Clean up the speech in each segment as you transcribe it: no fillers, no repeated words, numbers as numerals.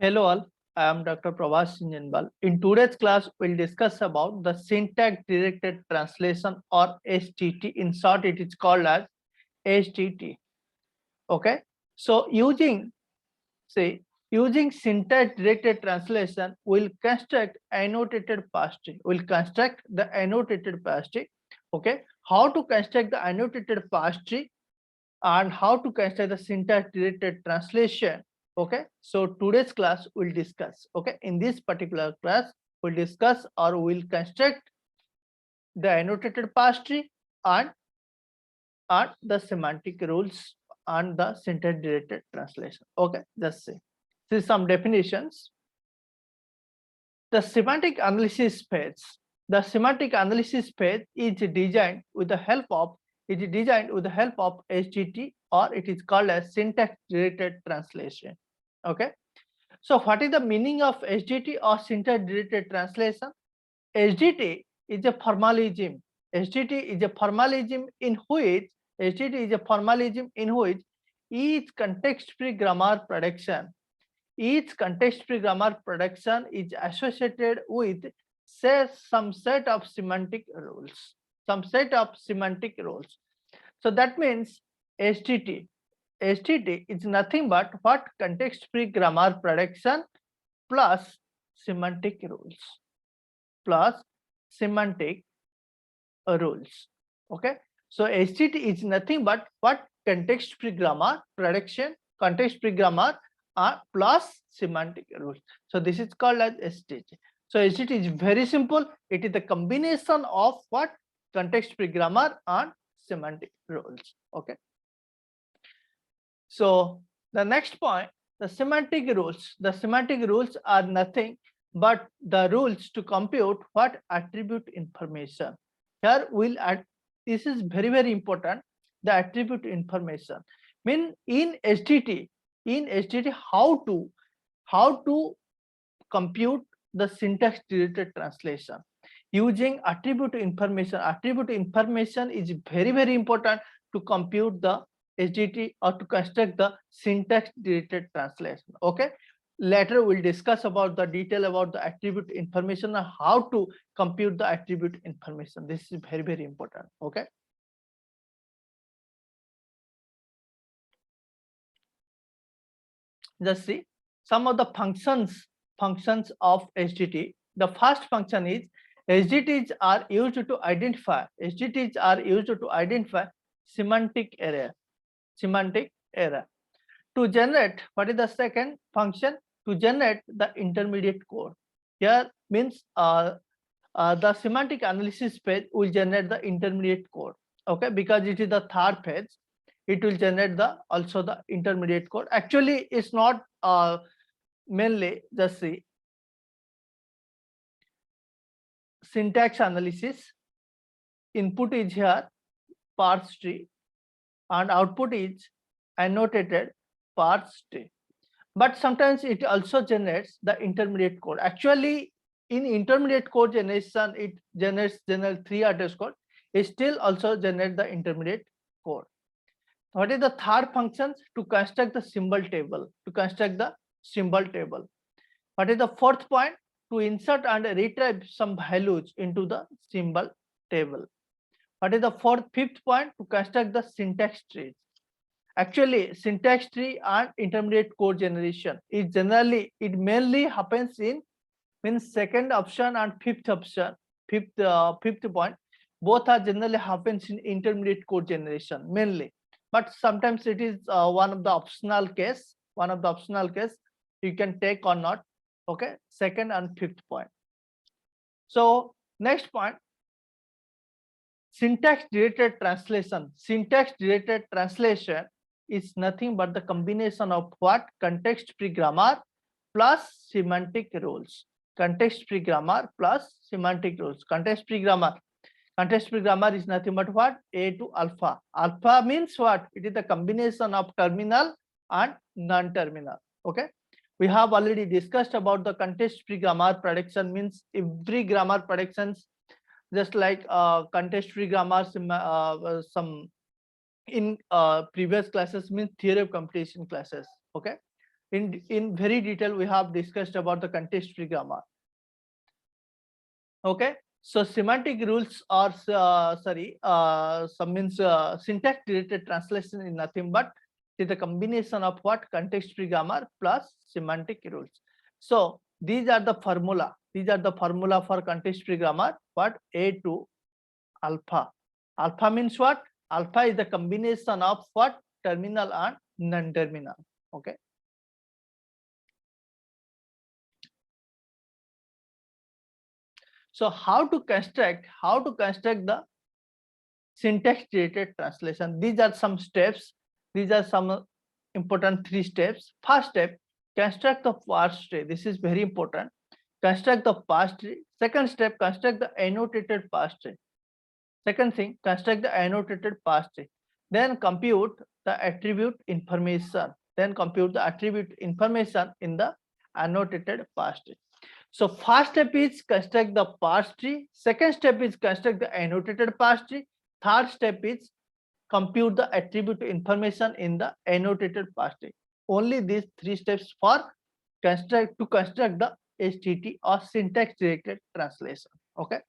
Hello all, I am Dr. Pravas. In today's class, we'll discuss about the syntax directed translation or STT. In short, it is called as STT. Okay. So using syntax directed translation, we'll construct annotated pastry. We'll construct the annotated pastry. Okay. How to construct the annotated pastry and how to construct the syntax directed translation. Okay, so today's class will discuss. Okay, in this particular class we'll discuss or we'll construct the annotated pastry and the semantic rules and the syntax directed translation. Okay, just see some definitions. The semantic analysis phase. The semantic analysis phase is designed with the help of SGT, or it is called as syntax directed translation. Okay. So what is the meaning of SGT or syntax directed translation? SGT is a formalism. SGT is a formalism in which each context-free grammar production is associated with some set of semantic rules. So that means STT is nothing but what? Context-free grammar production plus semantic rules. Okay. So STT is nothing but what? Context-free grammar production, plus semantic rules. So this is called as STT. So STT is very simple. It is the combination of what? Context-free grammar and semantic rules. Okay. So the next point, the semantic rules. The semantic rules are nothing but the rules to compute what? Attribute information. Here we'll add, this is very, very important, the attribute information. Mean in STT, how to compute the syntax directed translation using attribute information. Attribute information is very, very important to compute the SGT or to construct the syntax directed translation. Okay, later we'll discuss about the detail about the attribute information and how to compute the attribute information. This is very, very important. Okay, just see some of the functions of SGT. The first function is SGTs are used to identify semantic error. To generate, what is the second function? To generate the intermediate code. Here means the semantic analysis phase will generate the intermediate code. Okay, because it is the third phase, it will generate also the intermediate code. Actually, it's not mainly, just see, syntax analysis. Input is here parse tree and output is annotated parse tree, but sometimes it also generates the intermediate code. Actually, in intermediate code generation, it generates general 3 address code. It still also generates the intermediate code. What is the third function? To construct the symbol table. What is the fourth point? To insert and retrieve some values into the symbol table. What is the fifth point? To construct the syntax trees. Actually, syntax tree and intermediate code generation is mainly happens in second option and fifth option. Fifth point, both are generally happens in intermediate code generation mainly, but sometimes it is one of the optional case. You can take or not. Okay, second and fifth point. So next point, syntax directed translation. Syntax directed translation is nothing but the combination of what? Context-free grammar plus semantic rules. Context-free grammar plus semantic rules. Context-free grammar is nothing but what? A to alpha. Alpha means what? It is the combination of terminal and non-terminal. Okay, we have already discussed about the context-free grammar prediction. Means every grammar predictions, just like context-free grammar, some in previous classes, means theory of computation classes. Okay, In very detail, we have discussed about the context-free grammar. Okay, so semantic rules are some means syntax related translation is nothing but is the combination of what context-free grammar plus semantic rules. So these are the formula. These are the formula for context-free grammar. What? A to alpha. Alpha means what? Alpha is the combination of what? Terminal and non-terminal. Okay. So how to construct the syntax related translation? These are some steps. These are some important 3 steps. First step, construct the parse tree. This is very important. Construct the parse tree. Second step, construct the annotated parse tree. Second thing, construct the annotated parse tree. Then compute the attribute information. Then compute the attribute information in the annotated parse tree. So first step is construct the parse tree. Second step is construct the annotated parse tree. Third step is compute the attribute information in the annotated parse tree. Only these 3 steps for construct the STT or syntax related translation. Okay.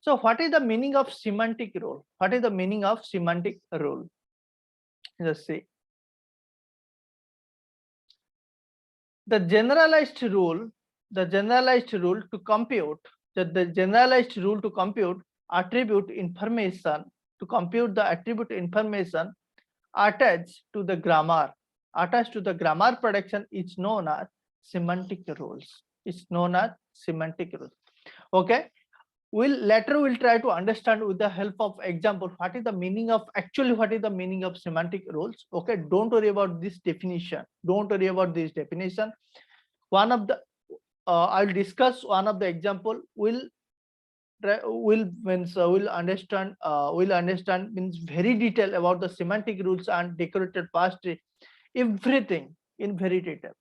So what is the meaning of semantic rule? What is the meaning of semantic rule? Just see. The generalized rule to compute attribute information attached to the grammar production is known as semantic rules. It's known as semantic rules. Okay. We'll try to understand with the help of example what is the meaning of semantic rules. Okay, don't worry about this definition. One of the I'll discuss one of the example. We'll understand means very detail about the semantic rules and decorated parse tree, everything in very detail.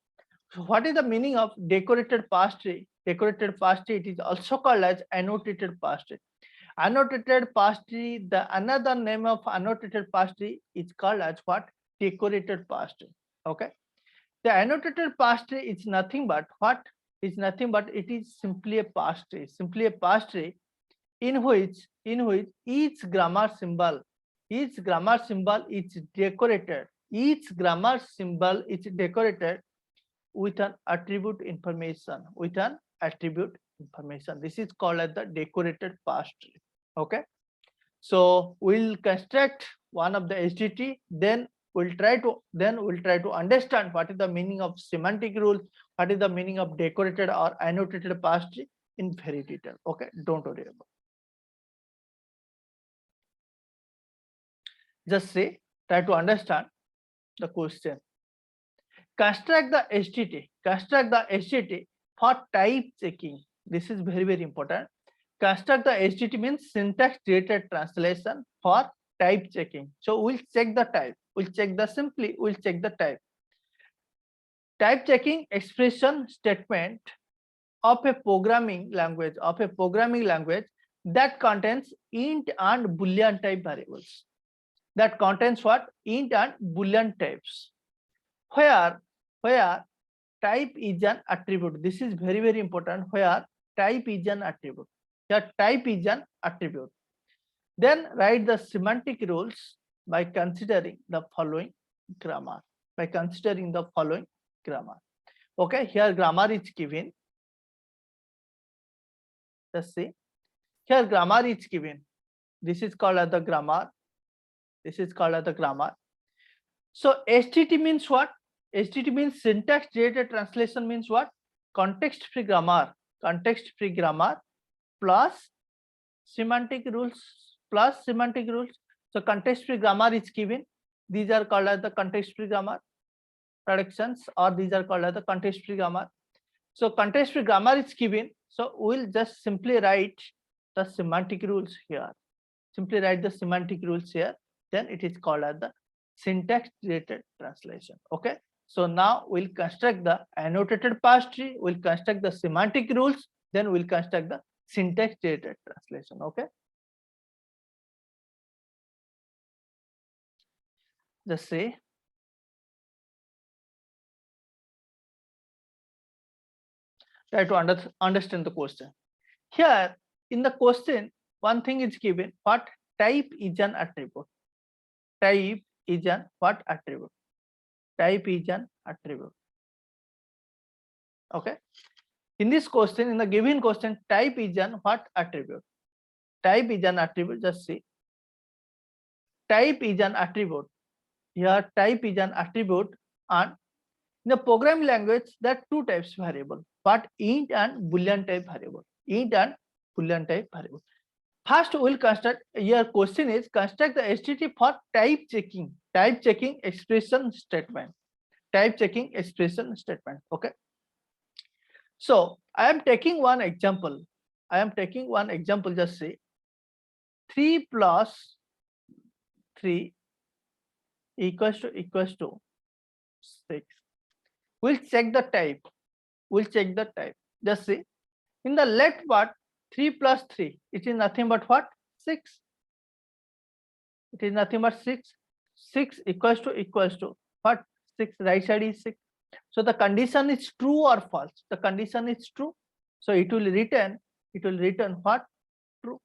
So what is the meaning of decorated parse tree? Decorated parse tree, it is also called as annotated parse tree. Annotated parse tree, the another name of annotated parse tree is called as what? Decorated parse tree. Okay. The annotated parse tree is nothing but what? Is nothing but it is simply a parse tree. Simply a parse tree in which each grammar symbol is decorated. Each grammar symbol is decorated with an attribute information. This is called as the decorated parse tree. Okay. So we'll construct one of the STT, then we'll try to understand what is the meaning of semantic rules, what is the meaning of decorated or annotated parse tree in very detail. Okay, don't worry about. Just say, try to understand the question. Construct the STT for type checking. This is very, very important. Construct the STT means syntax related translation for type checking. So we'll check the type. We'll check the type. Type checking expression statement of a programming language that contains int and boolean type variables. That contains what? Int and boolean types. Where type is an attribute. This is very, very important. Where type is an attribute. Then write the semantic rules by considering the following grammar. Okay, here grammar is given. Just see. Here grammar is given. This is called as the grammar. So STT means what? STT means syntax related translation means what? Context free grammar plus semantic rules. So context free grammar is given. These are called as the context free grammar predictions, or these are called as the context free grammar. So context free grammar is given. So we'll just simply write the semantic rules here. Then it is called as the syntax related translation. Okay. So now we'll construct the annotated parse tree, we'll construct the semantic rules, then we'll construct the syntax related translation. Okay. Just say Try to understand the question. Here in the question, one thing is given: what type is an attribute? Type is an what attribute? Type is an attribute. Okay. In this question, in the given question, type is an what attribute? Type is an attribute. Just see. Type is an attribute. Here, type is an attribute, and in the programming language, there are two types variable: what int and boolean type variable. Int and boolean type variable. First, we'll construct. Your question is construct the STT for type checking. Type checking expression statement. Type checking expression statement. Okay. So I am taking one example. Just say 3 plus 3 equals to 6. We'll check the type. Just see in the left part 3 plus 3. It is nothing but what? 6. It is nothing but 6. 6 equals to what? 6. Right side is 6. So the condition is true or false? The condition is true. So it will return what? True.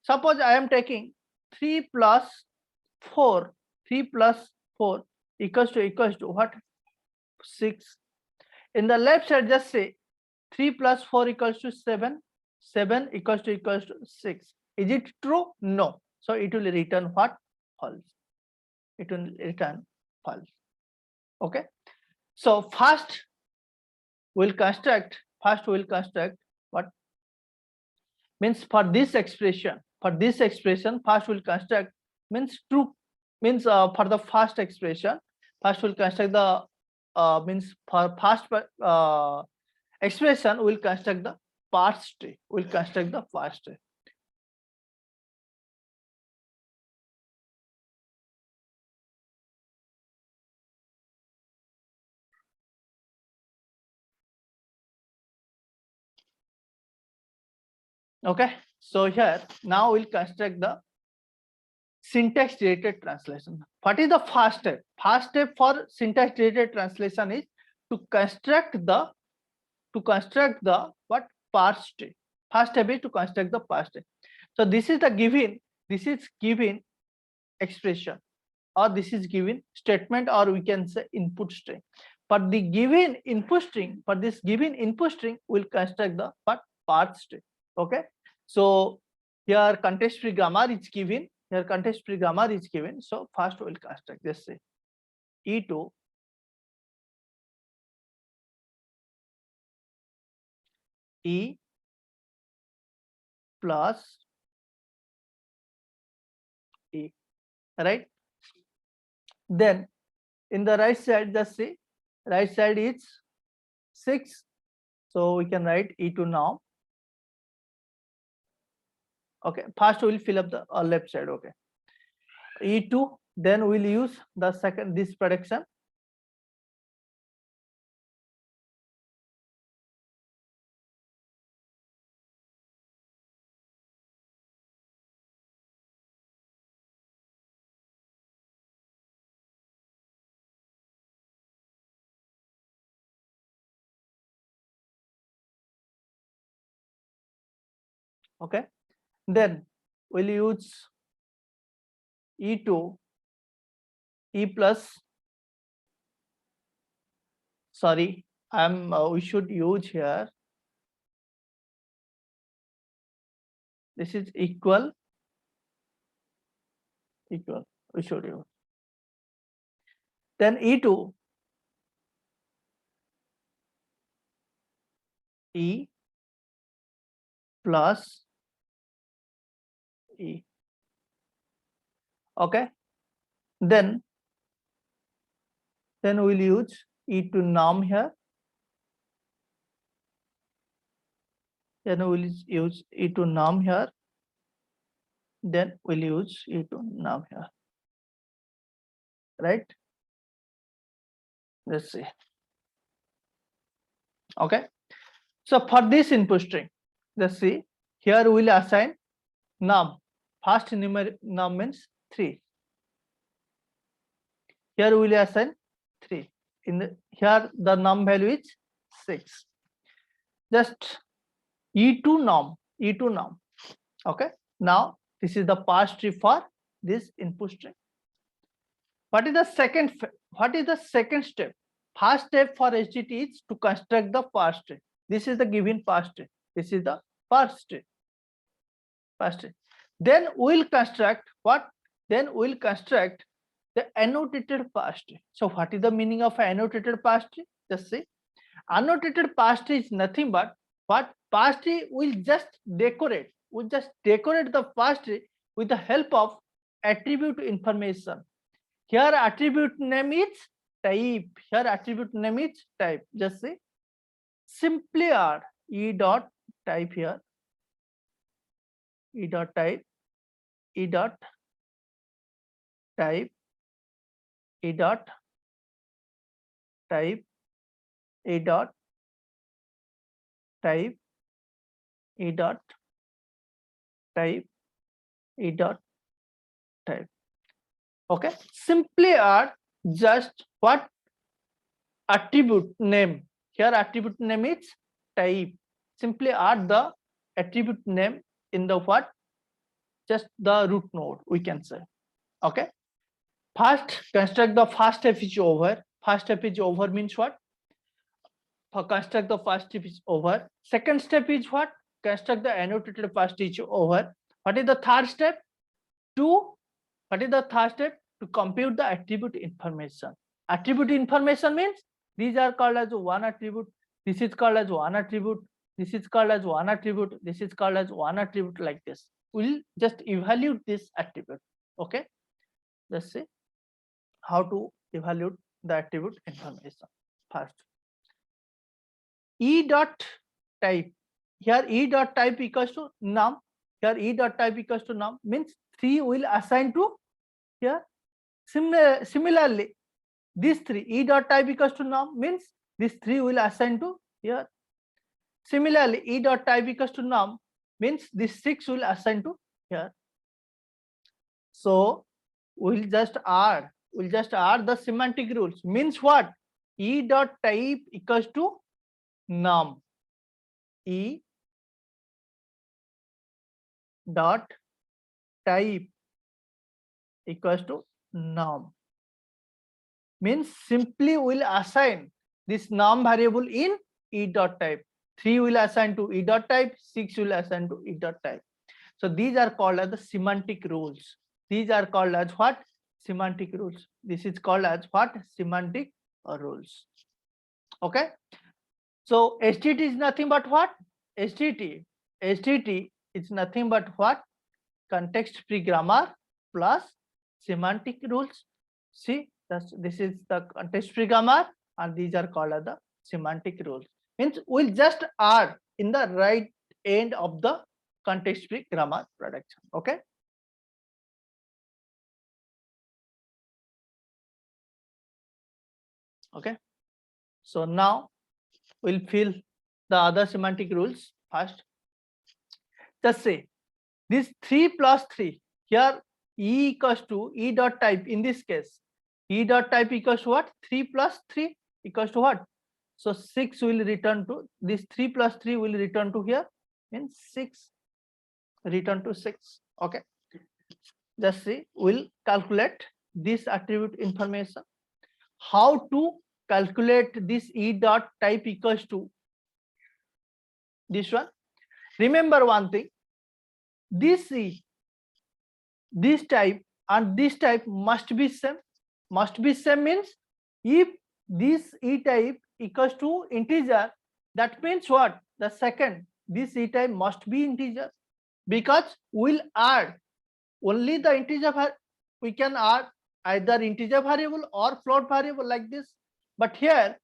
Suppose I am taking 3 plus 4. 3 plus 4 equals to what? 6. In the left side, just say 3 plus 4 equals to 7. 7 equals to 6. Is it true? No. So it will return what? False. It will return false. Okay. So first we'll construct what? Means for this expression, first we'll construct means true, means for the first expression, first we'll construct the means for first expression we'll construct the parse tree. Okay, so here now we'll construct the syntax related translation. What is the first step? First step for syntax related translation is to construct the what? Parse tree. First step is to construct the parse tree. So this is given expression, or this is given statement, or we can say input string. For the given input string, we'll construct the what? Parse tree. Okay. So here context free grammar is given. So first we'll construct. Just say E2 E plus E, right? Then in the right side, just say right side is 6. So we can write E2 now. Okay, first we'll fill up the left side. Okay, E2, then we'll use the second this prediction. Okay, then we'll use E2 E plus, sorry, we should use here, this is equal, we should use. Then E2 E plus E. Okay, then we'll use E2 num here. Then we'll use E2 num here. Then we'll use E2 num here. Right? Let's see. Okay. So for this input string, let's see. Here we'll assign num. First numeric num means 3. Here we'll assign 3. Here the num value is 6. just E2 norm, E2 norm. Okay. Now this is the parse tree for this input string. What is the second? What is the second step? First step for HTT is to construct the parse tree. This is the given parse tree. This is the parse tree. Parse tree. Then we'll construct what? Then we'll construct the annotated parse tree. So what is the meaning of annotated parse tree? Just see. Annotated parse tree is nothing but what? Parse tree will just decorate. We'll just decorate the parse tree with the help of attribute information. Here attribute name is type. Here attribute name is type. Just say simply r e dot type here. E dot type. E dot type. E dot type. E dot type. E dot type. E dot type. Okay, simply are just what? Attribute name. Here attribute name is type. Simply add the attribute name in the what? Just the root node, we can say. Okay. First construct the first step is over. First step is over means what? For construct the first step is over. Second step is what? Construct the annotated first is over. What is the third step? What is the third step? To compute the attribute information. Attribute information means these are called as one attribute. This is called as one attribute. This is called as one attribute. This is called as one attribute, like this. We'll just evaluate this attribute. Okay. Let's see how to evaluate the attribute information. First, E dot type. Here E dot type equals to num. Here E dot type equals to num means 3 will assign to here. Similarly, this 3 E dot type equals to num means this 3 will assign to here. Similarly, E dot type equals to num means this 6 will assign to here. So we'll just add the semantic rules. Means what? E dot type equals to num. E dot type equals to num means simply will assign this num variable in E dot type. 3 will assign to E dot type, 6 will assign to E dot type. So these are called as the semantic rules. These are called as what? Semantic rules. This is called as what? Semantic rules. Okay. So HTT is nothing but what? HTT is nothing but what? Context free grammar plus semantic rules. See, this is the context free grammar and these are called as the semantic rules. Means we'll just add in the right end of the context free grammar production. Okay. Okay. So now we'll fill the other semantic rules first. Just say this 3 plus 3 here E equals to E dot type. In this case E dot type equals to what? 3 plus 3 equals to what? So 6 will return to this 3 plus 3 will return to here, means 6, return to 6. Okay. Just see, we'll calculate this attribute information. How to calculate this E dot type equals to this one? Remember one thing, this E, this type and this type must be same. Must be same means if this E type equals to integer, that means what? The second, this E type must be integer, because we'll add only the integer. We can add either integer variable or float variable like this, but here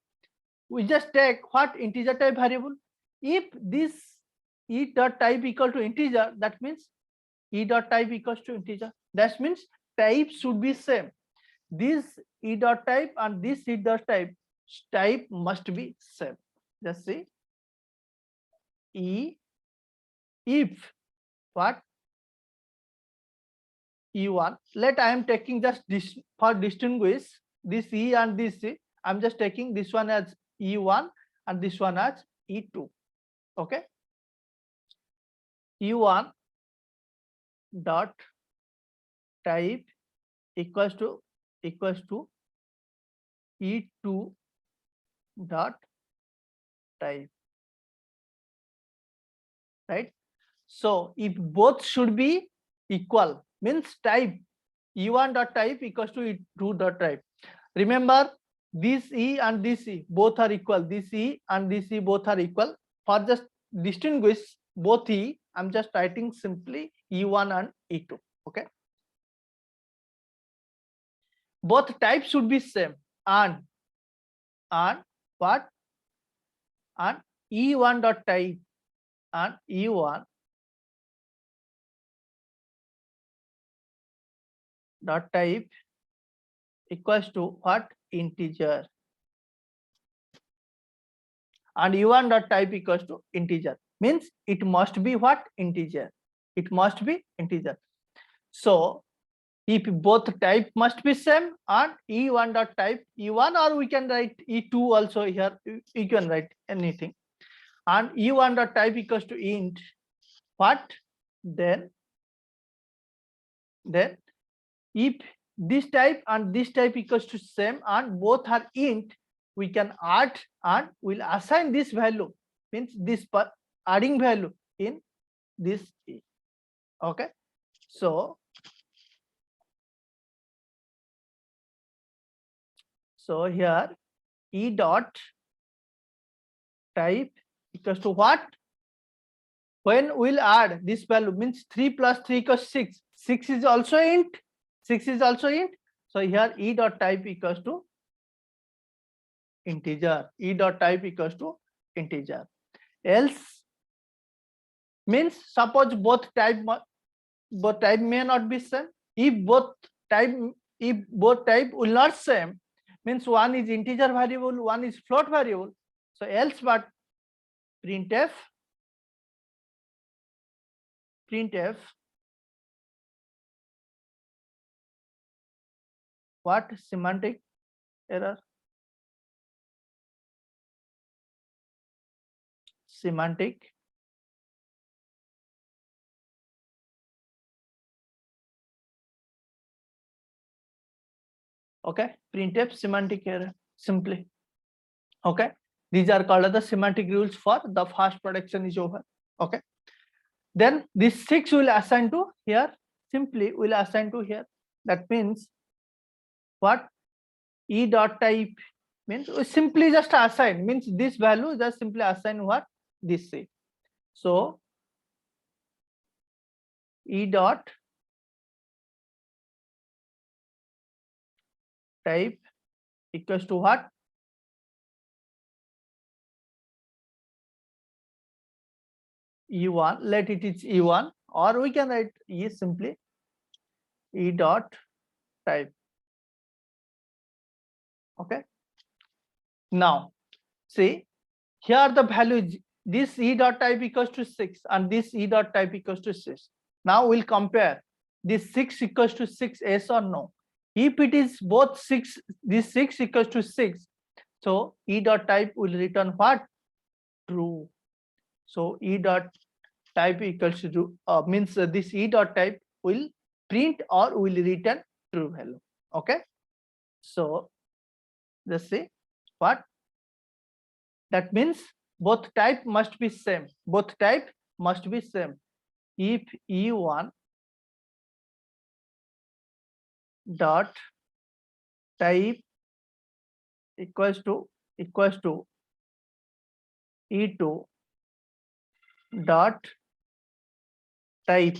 we just take what? Integer type variable. If this E dot type equal to integer, that means E dot type equals to integer. That means type should be same. This E dot type and this E dot type must be same. Just see, E if what? E1. Let I am taking just this for distinguish this E and this C. I'm just taking this one as E1 and this one as E2. Okay, E1 dot type equals to E2 dot type, right? So if both should be equal, means type E1 dot type equals to E2 dot type. Remember, this E and this E both are equal. This E and this E both are equal. For just distinguish both E, I'm just writing simply E1 and E2. Okay. Both types should be same, and what, and E1 dot type and E1 dot type equals to what, integer, and E1 dot type equals to integer, means it must be what, integer. It must be integer. So if both type must be same, and E1 dot type E1, or we can write E2 also here, you can write anything, and E1 dot type equals to int what, then if this type and this type equals to same and both are int, we can add and we'll assign this value, means this adding value in this E. Okay, so here E dot type equals to what, when we'll add this value, means 3 plus 3 equals 6. 6 is also int. 6 is also int. So here E dot type equals to integer. E dot type equals to integer. Else means suppose both type may not be same. If both type will not same, means one is integer variable, one is float variable. So else but printf what, semantic error, semantic okay, printf semantic error simply. Okay, these are called as the semantic rules for the fast production is over. Okay, then this 6 will assign to here, simply will assign to here. That means what, E dot type means we simply just assign, means this value just simply assign what, this C. So E dot type equals to what, E1, let it is E1, or we can write E simply E dot type. Okay, now see here the value is this E dot type equals to 6 and this E dot type equals to 6. Now we'll compare this 6 equals to 6, yes or no. If it is both 6, this 6 equals to 6, so E dot type will return what, true. So E dot type equals to means this E dot type will print or will return true value. Okay, so let's see what, that means both type must be same. Both type must be same. If E1 dot type equals to E2 dot type,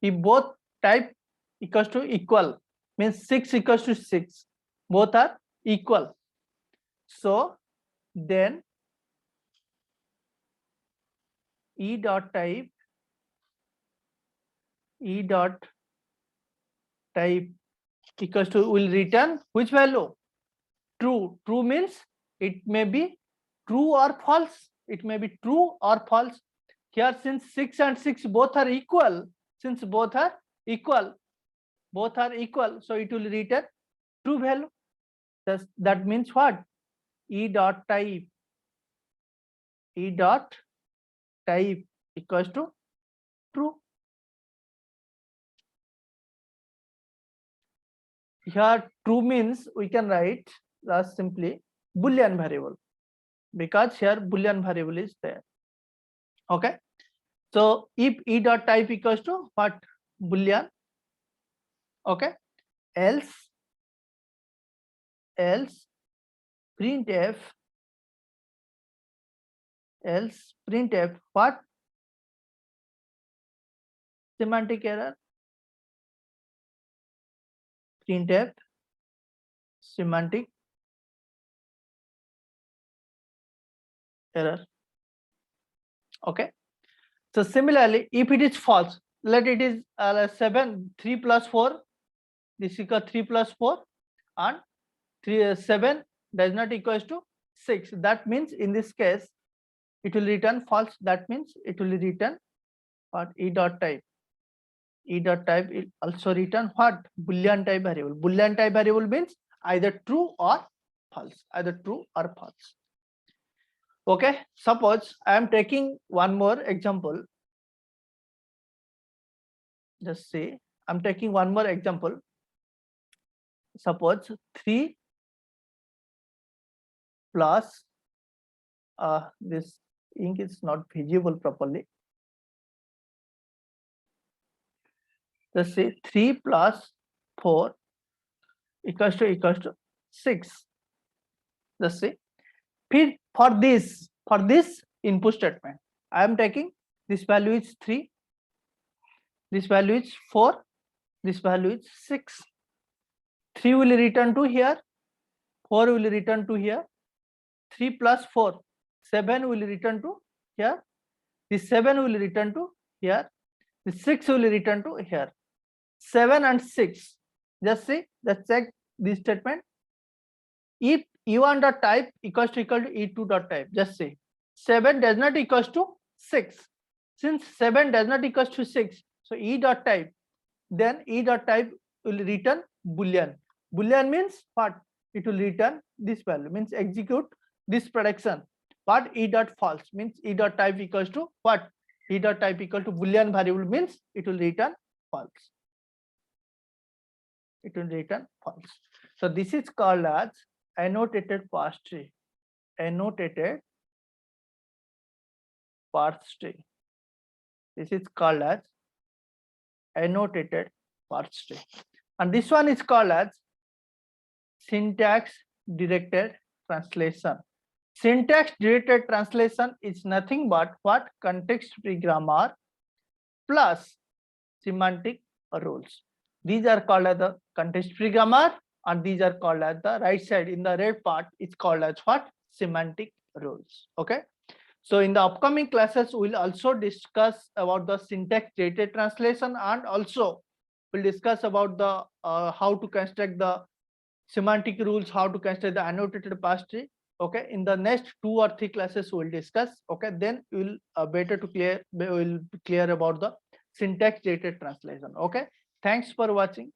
if both type equals to equal, means 6 equals to 6, both are equal, so then E dot type equals to will return which value, true. True means it may be true or false. It may be true or false. Here since 6 and 6 both are equal, since both are equal, so it will return true value. That means what, E dot type type equals to true. Here true means we can write as simply Boolean variable, because here Boolean variable is there. Okay, so if e dot type equals to what? Boolean. Okay, else printf, what? Semantic error. Printf semantic error. Okay, so similarly, if it is false, let it is 7, 3 plus 4, this is equal 3 plus 4, and 7 does not equals to 6. That means in this case it will return false. That means it will return what? E dot type. E dot type will also return what? Boolean type variable. Boolean type variable means either true or false. Either true or false. Okay, suppose I am taking one more example. Just say I'm taking one more example. Suppose 3 plus this ink is not visible properly. Just say 3 plus 4 equals to 6. Just say for this input statement, I am taking this value is 3, this value is 4, this value is 6. 3 will return to here, 4 will return to here, 3 plus 4, 7 will return to here, this 7 will return to here, this 6 will return to here. 7 and 6. Just see, let's check this statement. If e1 dot type equals to e2 dot type, just say 7 does not equals to 6. Since 7 does not equals to 6, so e dot type, then e dot type will return Boolean. Boolean means what? It will return this value, means execute this prediction. But e dot false means e dot type equals to what? E dot type equal to Boolean variable means it will return false. It will return false. So this is called as annotated Pastry. Annotated Pastry. This is called as annotated Pastry. And this one is called as syntax directed translation. Syntax directed translation is nothing but what? Context free grammar plus semantic rules. These are called as the context free grammar, and these are called as the right side in the red part. It's called as what? Semantic rules. Okay. So in the upcoming classes, we'll also discuss about the syntax related translation, and also we'll discuss about the how to construct the semantic rules, how to construct the annotated Pastry. Okay, in the next 2 or 3 classes we'll discuss. Okay, then we'll better to clear about the syntax related translation. Okay, thanks for watching.